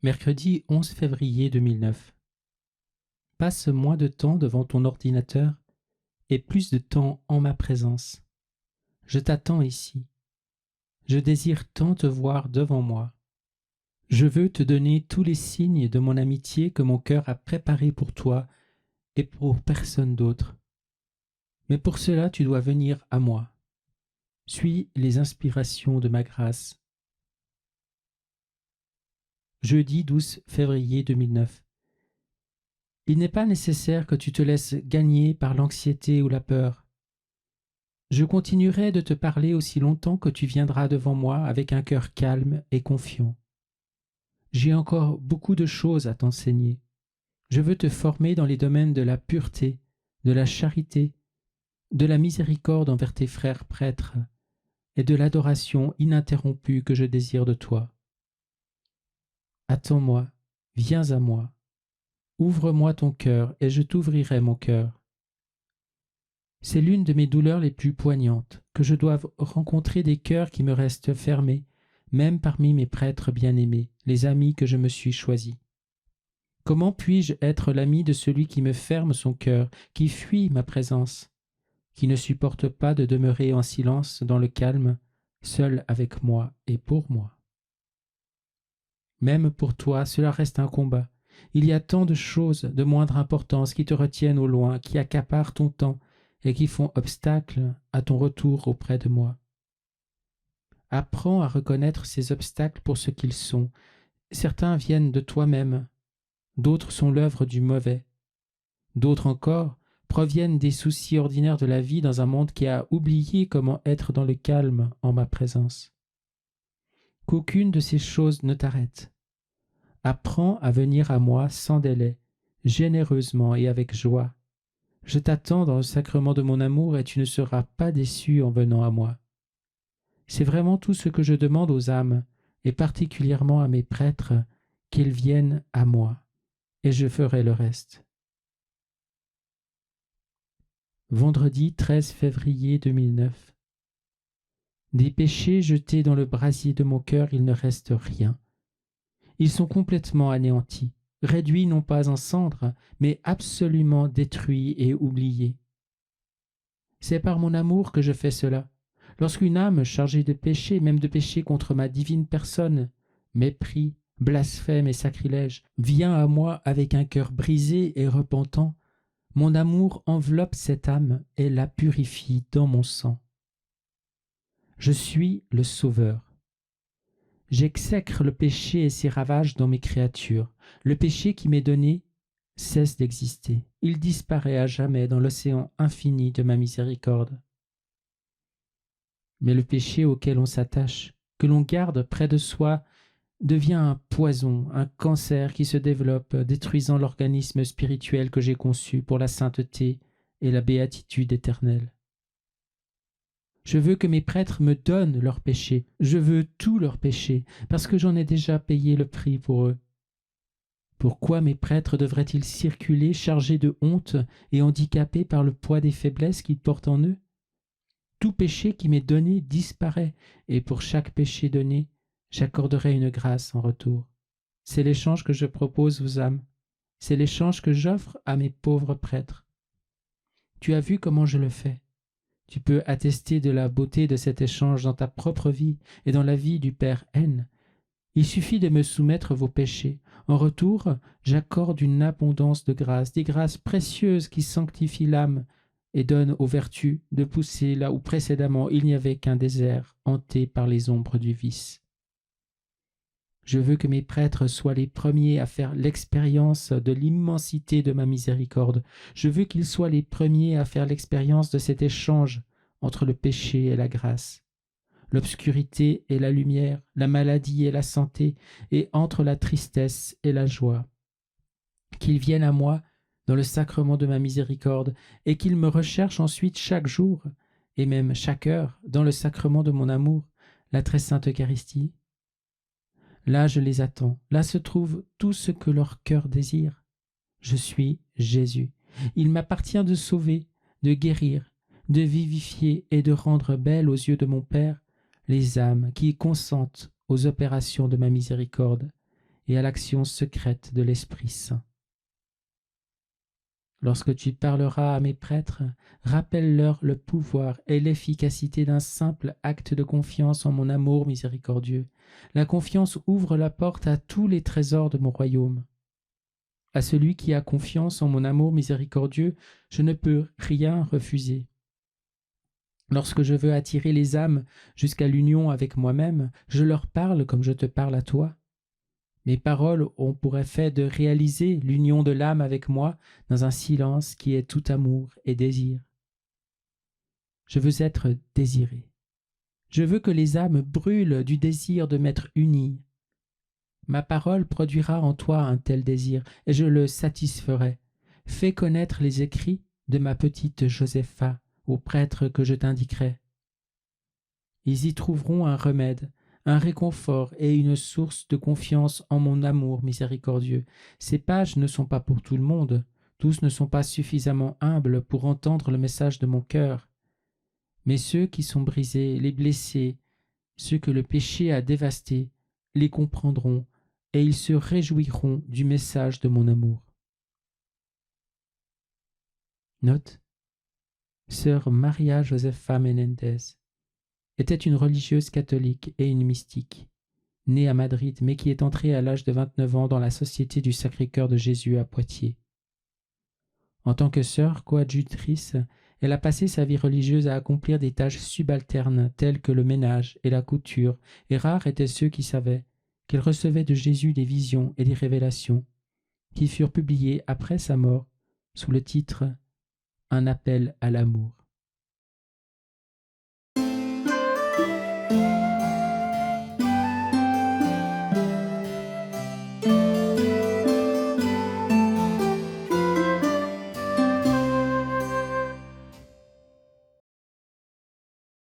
Mercredi 11 février 2009. Passe moins de temps devant ton ordinateur et plus de temps en ma présence. Je t'attends ici. Je désire tant te voir devant moi. Je veux te donner tous les signes de mon amitié que mon cœur a préparés pour toi et pour personne d'autre. Mais pour cela, tu dois venir à moi. Suis les inspirations de ma grâce. Jeudi 12 février 2009. Il n'est pas nécessaire que tu te laisses gagner par l'anxiété ou la peur. Je continuerai de te parler aussi longtemps que tu viendras devant moi avec un cœur calme et confiant. J'ai encore beaucoup de choses à t'enseigner. Je veux te former dans les domaines de la pureté, de la charité, de la miséricorde envers tes frères prêtres et de l'adoration ininterrompue que je désire de toi. Attends-moi, viens à moi. Ouvre-moi ton cœur et je t'ouvrirai mon cœur. C'est l'une de mes douleurs les plus poignantes, que je doive rencontrer des cœurs qui me restent fermés, même parmi mes prêtres bien-aimés, les amis que je me suis choisis. Comment puis-je être l'ami de celui qui me ferme son cœur, qui fuit ma présence, qui ne supporte pas de demeurer en silence dans le calme, seul avec moi et pour moi? Même pour toi, cela reste un combat. Il y a tant de choses de moindre importance qui te retiennent au loin, qui accaparent ton temps et qui font obstacle à ton retour auprès de moi. Apprends à reconnaître ces obstacles pour ce qu'ils sont. Certains viennent de toi-même, d'autres sont l'œuvre du mauvais, d'autres encore proviennent des soucis ordinaires de la vie dans un monde qui a oublié comment être dans le calme en ma présence. Qu'aucune de ces choses ne t'arrête. Apprends à venir à moi sans délai, généreusement et avec joie. Je t'attends dans le sacrement de mon amour et tu ne seras pas déçu en venant à moi. C'est vraiment tout ce que je demande aux âmes, et particulièrement à mes prêtres, qu'ils viennent à moi, et je ferai le reste. Vendredi 13 février 2009. Des péchés jetés dans le brasier de mon cœur, il ne reste rien. Ils sont complètement anéantis, réduits non pas en cendres, mais absolument détruits et oubliés. C'est par mon amour que je fais cela. Lorsqu'une âme chargée de péché, même de péché contre ma divine personne, mépris, blasphème et sacrilège, vient à moi avec un cœur brisé et repentant, mon amour enveloppe cette âme et la purifie dans mon sang. Je suis le Sauveur. J'exècre le péché et ses ravages dans mes créatures. Le péché qui m'est donné cesse d'exister. Il disparaît à jamais dans l'océan infini de ma miséricorde. Mais le péché auquel on s'attache, que l'on garde près de soi, devient un poison, un cancer qui se développe, détruisant l'organisme spirituel que j'ai conçu pour la sainteté et la béatitude éternelle. Je veux que mes prêtres me donnent leurs péchés, je veux tous leurs péchés, parce que j'en ai déjà payé le prix pour eux. Pourquoi mes prêtres devraient-ils circuler chargés de honte et handicapés par le poids des faiblesses qu'ils portent en eux? Tout péché qui m'est donné disparaît, et pour chaque péché donné, j'accorderai une grâce en retour. C'est l'échange que je propose aux âmes. C'est l'échange que j'offre à mes pauvres prêtres. Tu as vu comment je le fais. Tu peux attester de la beauté de cet échange dans ta propre vie et dans la vie du Père N. Il suffit de me soumettre vos péchés. En retour, j'accorde une abondance de grâces, des grâces précieuses qui sanctifient l'âme et donnent aux vertus de pousser là où précédemment il n'y avait qu'un désert hanté par les ombres du vice. Je veux que mes prêtres soient les premiers à faire l'expérience de l'immensité de ma miséricorde. Je veux qu'ils soient les premiers à faire l'expérience de cet échange entre le péché et la grâce, l'obscurité et la lumière, la maladie et la santé, et entre la tristesse et la joie. Qu'ils viennent à moi dans le sacrement de ma miséricorde, et qu'ils me recherchent ensuite chaque jour, et même chaque heure, dans le sacrement de mon amour, la très sainte Eucharistie. Là je les attends, là se trouve tout ce que leur cœur désire. Je suis Jésus. Il m'appartient de sauver, de guérir, de vivifier et de rendre belles aux yeux de mon Père les âmes qui consentent aux opérations de ma miséricorde et à l'action secrète de l'Esprit Saint. Lorsque tu parleras à mes prêtres, rappelle-leur le pouvoir et l'efficacité d'un simple acte de confiance en mon amour miséricordieux. La confiance ouvre la porte à tous les trésors de mon royaume. À celui qui a confiance en mon amour miséricordieux, je ne peux rien refuser. Lorsque je veux attirer les âmes jusqu'à l'union avec moi-même, je leur parle comme je te parle à toi. Mes paroles ont pour effet de réaliser l'union de l'âme avec moi dans un silence qui est tout amour et désir. Je veux être désiré. Je veux que les âmes brûlent du désir de m'être unies. Ma parole produira en toi un tel désir, et je le satisferai. Fais connaître les écrits de ma petite Josépha aux prêtres que je t'indiquerai. Ils y trouveront un remède, un réconfort et une source de confiance en mon amour miséricordieux. Ces pages ne sont pas pour tout le monde, tous ne sont pas suffisamment humbles pour entendre le message de mon cœur. Mais ceux qui sont brisés, les blessés, ceux que le péché a dévastés, les comprendront et ils se réjouiront du message de mon amour. Note: Sœur Maria Josefa Menendez était une religieuse catholique et une mystique, née à Madrid mais qui est entrée à l'âge de 29 ans dans la Société du Sacré-Cœur de Jésus à Poitiers. En tant que sœur coadjutrice, elle a passé sa vie religieuse à accomplir des tâches subalternes telles que le ménage et la couture, et rares étaient ceux qui savaient qu'elle recevait de Jésus des visions et des révélations, qui furent publiées après sa mort sous le titre « Un appel à l'amour ».